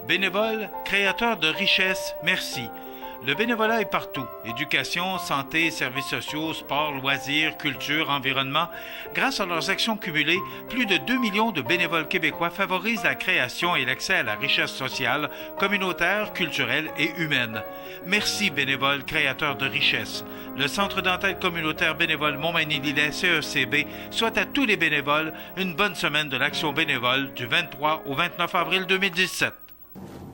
Bénévoles, créateurs de richesses, merci. Le bénévolat est partout. Éducation, santé, services sociaux, sport, loisirs, culture, environnement. Grâce à leurs actions cumulées, plus de 2 millions de bénévoles québécois favorisent la création et l'accès à la richesse sociale, communautaire, culturelle et humaine. Merci bénévoles, créateurs de richesses. Le Centre d'entraide communautaire bénévole Montmagny-Lillet, CECB, souhaite à tous les bénévoles une bonne semaine de l'action bénévole du 23 au 29 avril 2017.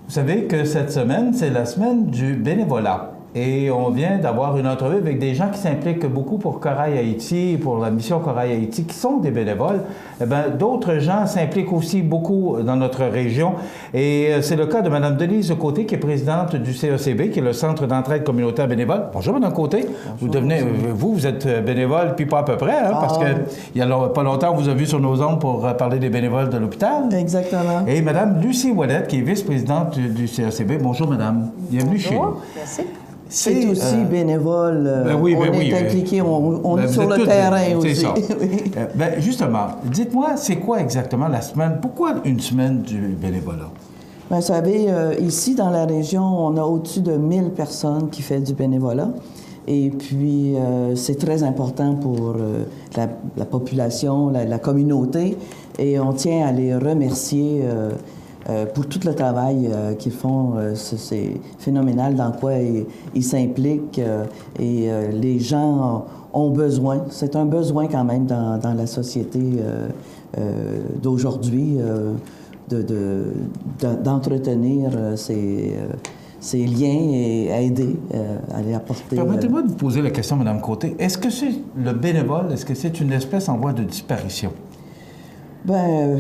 Vous savez que cette semaine, c'est la semaine du bénévolat. Et on vient d'avoir une entrevue avec des gens qui s'impliquent beaucoup pour Corail Haïti, pour la mission Corail Haïti, qui sont des bénévoles. Eh bien, d'autres gens s'impliquent aussi beaucoup dans notre région. Et c'est le cas de Mme Denise Côté, qui est présidente du CECB, qui est le Centre d'entraide communautaire bénévole. Bonjour, Mme Côté. Bonjour, vous êtes bénévole, puis pas à peu près, hein, parce qu'il n'y a pas longtemps, on vous a vu sur nos ondes pour parler des bénévoles de l'hôpital. Exactement. Et Mme Lucie Ouellette, qui est vice-présidente du CECB. Bonjour, Madame. Bienvenue chez nous. Merci. C'est aussi bénévole. On est impliqué, on est sur le terrain aussi. C'est ça. Justement, dites-moi, c'est quoi exactement la semaine? Pourquoi une semaine du bénévolat? Vous savez, ici, dans la région, on a au-dessus de 1000 personnes qui font du bénévolat. Et puis, c'est très important pour la population, la communauté. Et on tient à les remercier pour tout le travail qu'ils font. C'est phénoménal dans quoi ils s'impliquent. Et les gens ont besoin. C'est un besoin quand même dans la société d'aujourd'hui d'entretenir ces liens et aider à les apporter. Permettez-moi de vous poser la question, Mme Côté. Est-ce que c'est le bénévole, est-ce que c'est une espèce en voie de disparition? Bien,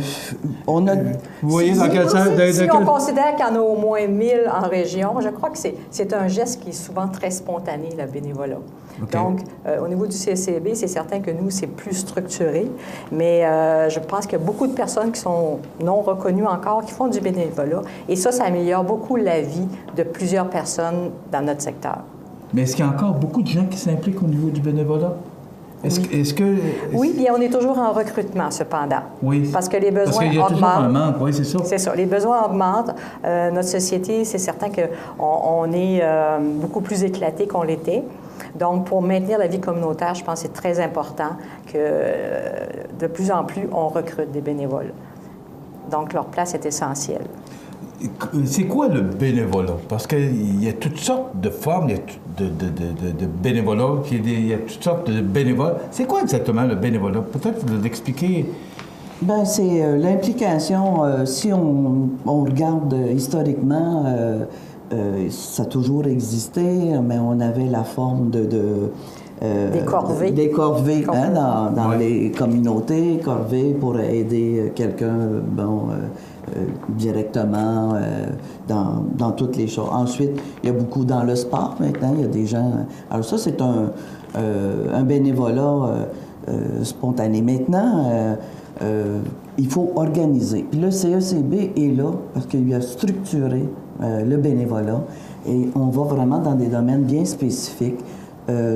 on a... Vous voyez dans quel sens? Si on considère qu'il y en a au moins 1000 en région, je crois que c'est un geste qui est souvent très spontané, le bénévolat. Okay. Donc, au niveau du CECB, c'est certain que nous, c'est plus structuré, mais je pense qu'il y a beaucoup de personnes qui sont non reconnues encore, qui font du bénévolat, et ça améliore beaucoup la vie de plusieurs personnes dans notre secteur. Mais est-ce qu'il y a encore beaucoup de gens qui s'impliquent au niveau du bénévolat? Oui, bien, on est toujours en recrutement, cependant. Oui. Parce que les besoins augmentent. Parce qu'il y a toujours un manque, oui, c'est ça. C'est ça. Les besoins augmentent. Notre société, c'est certain qu'on est beaucoup plus éclaté qu'on l'était. Donc, pour maintenir la vie communautaire, je pense que c'est très important que de plus en plus, on recrute des bénévoles. Donc, leur place est essentielle. C'est quoi le bénévolat? Parce qu'il y a toutes sortes de formes, il y a de bénévolat, il y a toutes sortes de bénévoles. C'est quoi exactement le bénévolat? Peut-être vous l'expliquer. Bien, c'est l'implication. Si on regarde historiquement, ça a toujours existé, mais on avait la forme des corvées. Des corvées, hein, dans les communautés, corvées pour aider quelqu'un, directement dans toutes les choses. Ensuite, il y a beaucoup dans le sport maintenant, il y a des gens... Alors ça, c'est un bénévolat spontané. Maintenant, il faut organiser. Puis le CECB est là parce qu'il a structuré le bénévolat et on va vraiment dans des domaines bien spécifiques.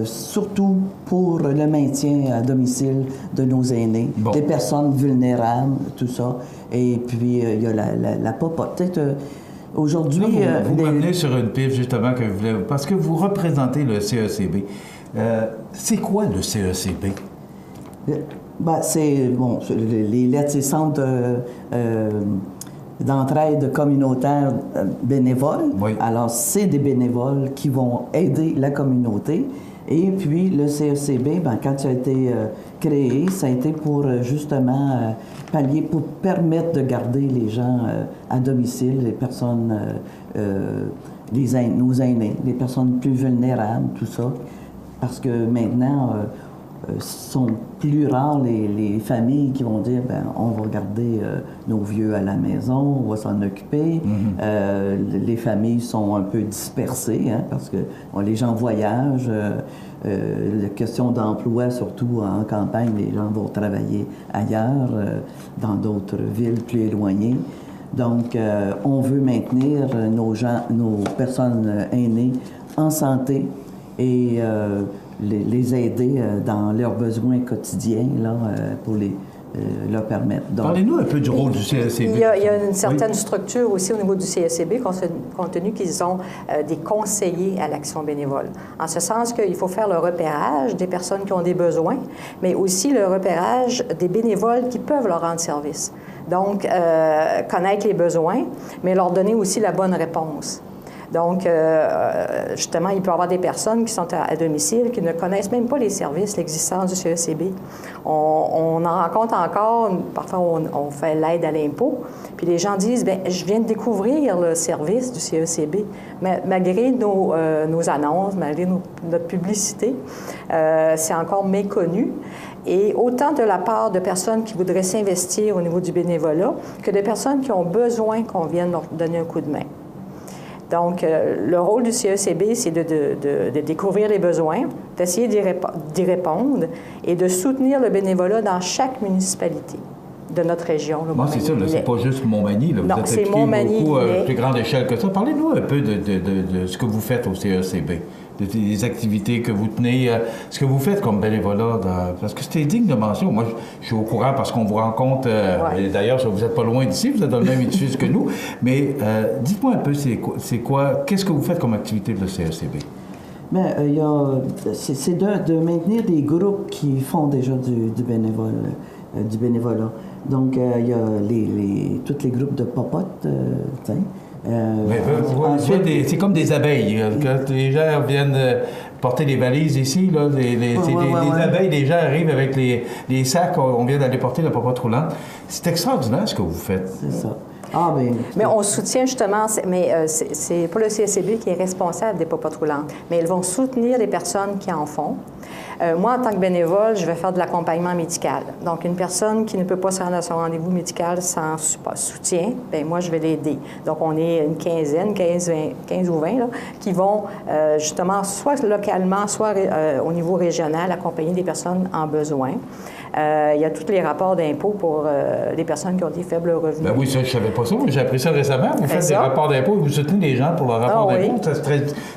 Surtout pour le maintien à domicile de nos aînés, des personnes vulnérables, tout ça. Et puis, il y a la popote. Peut-être aujourd'hui... Vous m'amenez sur une piste, justement, que vous voulez... Parce que vous représentez le CECB. C'est quoi le CECB? C'est... Bon, les lettres, c'est Centre d'entraide communautaire bénévole. Oui. Alors, c'est des bénévoles qui vont aider la communauté. Et puis, le CECB, quand ça a été créé, ça a été pour justement pallier, pour permettre de garder les gens à domicile, les personnes, nos aînés, les personnes plus vulnérables, tout ça. Parce que maintenant, sont plus rares les familles qui vont dire on va garder nos vieux à la maison, on va s'en occuper. Les familles sont un peu dispersées parce que les gens voyagent. La question d'emploi, surtout en campagne, les gens vont travailler ailleurs, dans d'autres villes plus éloignées. Donc, on veut maintenir nos personnes aînées en santé et les aider dans leurs besoins quotidiens, là, pour leur permettre. Donc, parlez-nous un peu du rôle du CSCB. Il y a une certaine structure aussi au niveau du CSCB, compte tenu qu'ils ont des conseillers à l'action bénévole. En ce sens qu'il faut faire le repérage des personnes qui ont des besoins, mais aussi le repérage des bénévoles qui peuvent leur rendre service. Donc, connaître les besoins, mais leur donner aussi la bonne réponse. Donc, justement, il peut y avoir des personnes qui sont à domicile qui ne connaissent même pas les services, l'existence du CECB. On en rencontre encore, parfois on fait l'aide à l'impôt, puis les gens disent, bien, je viens de découvrir le service du CECB, mais malgré nos annonces, malgré notre publicité, c'est encore méconnu. Et autant de la part de personnes qui voudraient s'investir au niveau du bénévolat que de personnes qui ont besoin qu'on vienne leur donner un coup de main. Donc, le rôle du CECB, c'est de découvrir les besoins, d'essayer d'y répondre et de soutenir le bénévolat dans chaque municipalité de notre région. Moi, c'est ça, c'est pas juste Montmagny. Là. Non, vous êtes c'est impliqué Montmagny, beaucoup à mais... plus grande échelle que ça. Parlez-nous un peu de ce que vous faites au CECB, des activités que vous tenez, ce que vous faites comme bénévolat, parce que c'était digne de mention. Moi, je suis au courant parce qu'on vous rencontre, et d'ailleurs, vous n'êtes pas loin d'ici, vous êtes dans le même édifice que nous, mais dites-moi un peu, c'est quoi, qu'est-ce que vous faites comme activité de le CECB? Bien, c'est de maintenir des groupes qui font déjà du bénévolat. Donc, il y a tous les groupes de popotes, c'est comme des abeilles. Quand les gens viennent porter des valises ici, là, des abeilles, les gens arrivent avec les sacs, on vient d'aller porter la popote roulante. C'est extraordinaire ce que vous faites. C'est ça. Ah, bien, mais on soutient justement, mais c'est pas le CSCB qui est responsable des popotes roulantes, mais ils vont soutenir les personnes qui en font. Moi, en tant que bénévole, je vais faire de l'accompagnement médical. Donc, une personne qui ne peut pas se rendre à son rendez-vous médical sans soutien, bien, moi, je vais l'aider. Donc, on est une quinzaine, 15 ou 20, là, qui vont justement, soit localement, soit au niveau régional, accompagner des personnes en besoin. Il y a tous les rapports d'impôts pour les personnes qui ont des faibles revenus. Ben oui, ça, je ne savais pas ça. J'ai appris ça récemment. Vous faites des rapports d'impôts et vous soutenez les gens pour leur rapport d'impôts.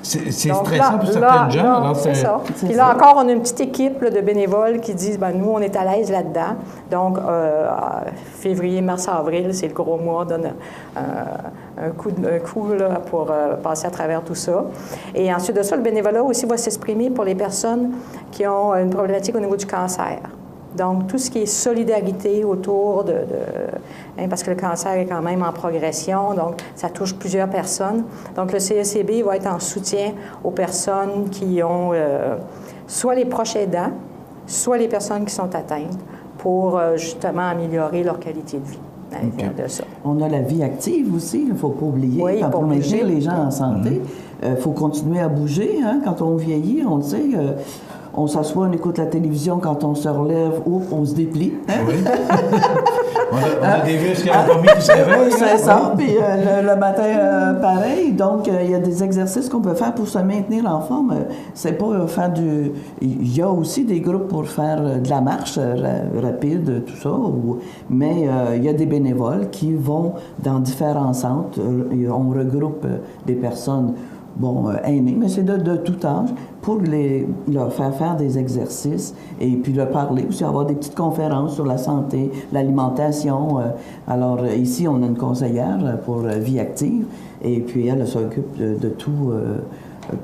C'est stressant pour certaines gens. C'est ça. Puis là encore, on a une petite équipe là, de bénévoles qui disent, ben nous, on est à l'aise là-dedans. Donc, février, mars, avril, c'est le gros mois, donne un coup là, pour passer à travers tout ça. Et ensuite de ça, le bénévolat aussi va s'exprimer pour les personnes qui ont une problématique au niveau du cancer. Donc, tout ce qui est solidarité autour parce que le cancer est quand même en progression, donc ça touche plusieurs personnes. Donc, le CSCB va être en soutien aux personnes qui ont soit les proches aidants, soit les personnes qui sont atteintes pour justement améliorer leur qualité de vie. Okay. De ça. On a la vie active aussi, il ne faut pas oublier. Oui, pour maintenir les gens en santé, il faut continuer à bouger. Hein? Quand on vieillit, on le sait... on s'assoit, on écoute la télévision, quand on se relève, on se déplie. Hein? Oui. on a des vieux qui ont mis qui se réveillent. C'est ça. Puis le matin, pareil. Donc, il y a des exercices qu'on peut faire pour se maintenir en forme. C'est pas faire du... Il y a aussi des groupes pour faire de la marche rapide, tout ça. Mais il y a des bénévoles qui vont dans différents centres. On regroupe des personnes aînés, mais c'est de tout âge, pour leur faire des exercices et puis leur parler, aussi avoir des petites conférences sur la santé, l'alimentation. Alors, ici, on a une conseillère pour Vie active et puis elle s'occupe de tout,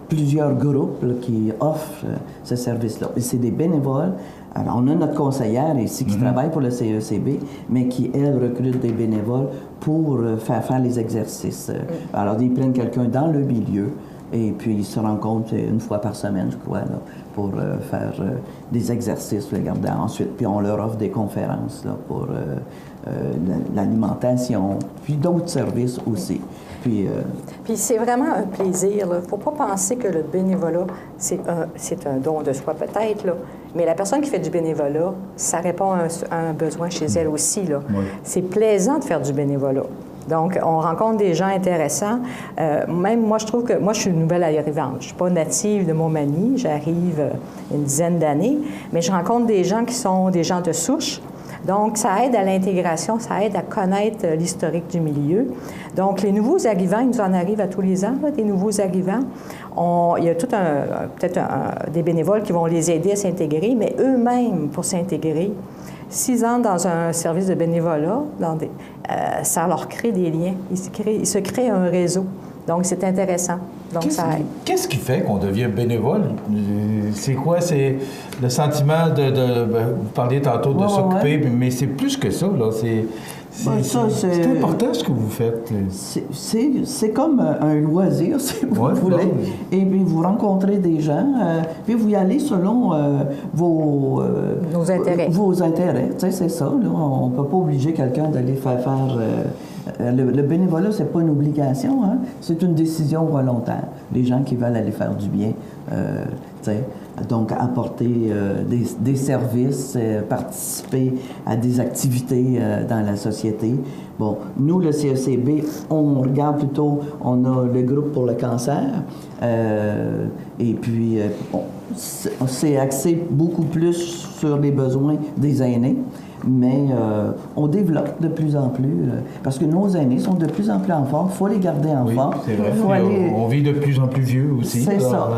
plusieurs groupes là, qui offrent ce service-là. Et c'est des bénévoles. Alors, on a notre conseillère ici qui travaille pour le CECB, mais qui, elle, recrute des bénévoles pour faire les exercices. Alors, ils prennent quelqu'un dans le milieu et puis ils se rencontrent une fois par semaine, je crois, là, pour faire des exercices. Regardez, ensuite, puis on leur offre des conférences là, pour l'alimentation, puis d'autres services aussi. Puis c'est vraiment un plaisir. Il ne faut pas penser que le bénévolat, c'est un don de soi peut-être, là. Mais la personne qui fait du bénévolat, ça répond à un besoin chez elle aussi. Là. Oui. C'est plaisant de faire du bénévolat. Donc, on rencontre des gens intéressants. Même moi, je trouve que... Moi, je suis une nouvelle arrivante. Je ne suis pas native de Montmagny. J'arrive une dizaine d'années. Mais je rencontre des gens qui sont des gens de souche. Donc, ça aide à l'intégration, ça aide à connaître l'historique du milieu. Donc, les nouveaux arrivants, ils nous en arrivent à tous les ans, là, des nouveaux arrivants. Il y a peut-être des bénévoles qui vont les aider à s'intégrer, mais eux-mêmes, pour s'intégrer, 6 ans dans un service de bénévolat, ça leur crée des liens. Ils se créent un réseau. Donc, c'est intéressant. Donc, Qu'est-ce qui fait qu'on devient bénévole? C'est quoi? C'est le sentiment vous parliez tantôt de s'occuper, mais c'est plus que ça, là. C'est important ce que vous faites. C'est comme un loisir, si vous voulez. Et puis, vous rencontrez des gens, puis vous y allez selon nos intérêts. Vos intérêts, tu sais, c'est ça. Là. On ne peut pas obliger quelqu'un d'aller faire... le bénévolat, c'est pas une obligation, hein? C'est une décision volontaire. Les gens qui veulent aller faire du bien, tu sais, donc apporter des services, participer à des activités dans la société. Bon, nous, le CECB, on regarde plutôt, on a le groupe pour le cancer, et puis c'est axé beaucoup plus sur les besoins des aînés. Mais on développe de plus en plus, parce que nos aînés sont de plus en plus en forme. Il faut les garder en forme. C'est vrai. On vit de plus en plus vieux aussi. C'est ça.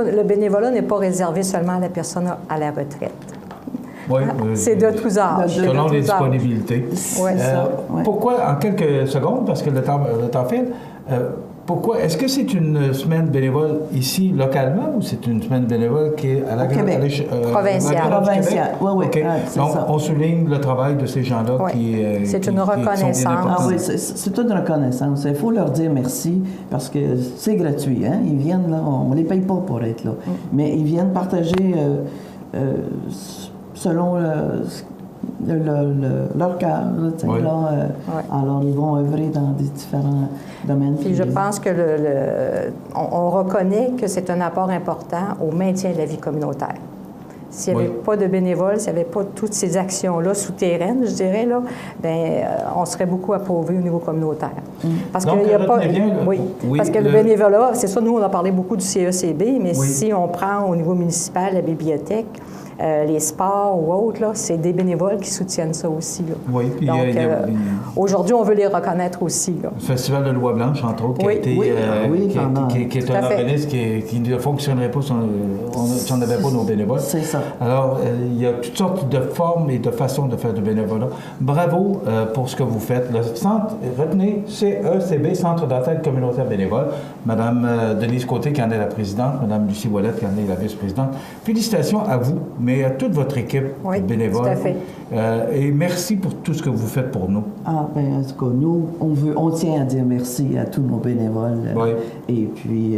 Le bénévolat n'est pas réservé seulement à la personne à la retraite. Oui, c'est de tous âges. Selon les disponibilités. Pourquoi, en quelques secondes, parce que le temps file, pourquoi? Est-ce que c'est une semaine bénévole ici, localement, ou c'est une semaine bénévole qui est à la provinciale? Oui. Okay. Donc, on souligne le travail de ces gens-là c'est une reconnaissance. Oui, c'est une reconnaissance. Il faut leur dire merci parce que c'est gratuit. Hein? Ils viennent là, on ne les paye pas pour être là. Mais ils viennent partager selon leur cœur. Alors, ils vont œuvrer dans des différents domaines. Puis je pense que on reconnaît que c'est un apport important au maintien de la vie communautaire. S'il n'y avait pas de bénévoles, s'il n'y avait pas toutes ces actions-là souterraines, je dirais, là, on serait beaucoup appauvri au niveau communautaire. Parce qu'il n'y a pas... parce que le bénévolat, c'est ça, nous, on a parlé beaucoup du CECB, mais si on prend au niveau municipal, la bibliothèque, les sports ou autres, là, c'est des bénévoles qui soutiennent ça aussi. Là. Oui, puis donc, aujourd'hui, on veut les reconnaître aussi. Là. Le Festival de Loi Blanche, entre autres, qui est un organisme qui ne fonctionnerait pas si on n'avait pas nos bénévoles. C'est ça. Alors, il y a toutes sortes de formes et de façons de faire du bénévolat. Bravo pour ce que vous faites. Le centre, retenez, CECB, Centre d'entraide communautaire bénévole. Madame Denise Côté, qui en est la présidente, Madame Lucie Ouellette, qui en est la vice-présidente. Félicitations à vous, mais à toute votre équipe bénévole. Tout à fait. Et merci pour tout ce que vous faites pour nous. En tout cas, nous, on tient à dire merci à tous nos bénévoles. Et puis,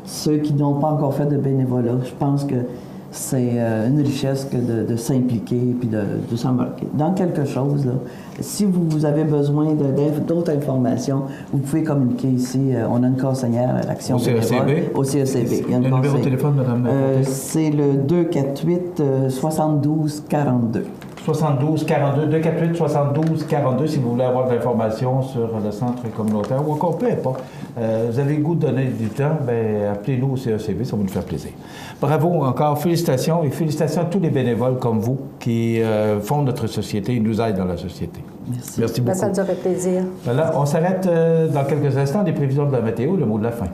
ceux qui n'ont pas encore fait de bénévolat, je pense que c'est une richesse que de s'impliquer et de s'embarquer dans quelque chose. Là. Si vous avez besoin d'autres informations, vous pouvez communiquer ici. On a une conseillère à l'Action bénévole. Au CECB. Il y a le numéro de téléphone, Mme c'est le 248-72-42. 72-42, 248-72-42, si vous voulez avoir de l'information sur le centre communautaire ou encore peu importe. Vous avez le goût de donner du temps, appelez-nous au CECB, ça va nous faire plaisir. Bravo encore, félicitations et félicitations à tous les bénévoles comme vous qui font notre société et nous aident dans la société. Merci. Merci beaucoup. Ça nous aurait plaisir. Voilà, on s'arrête dans quelques instants, des prévisions de la météo, le mot de la fin.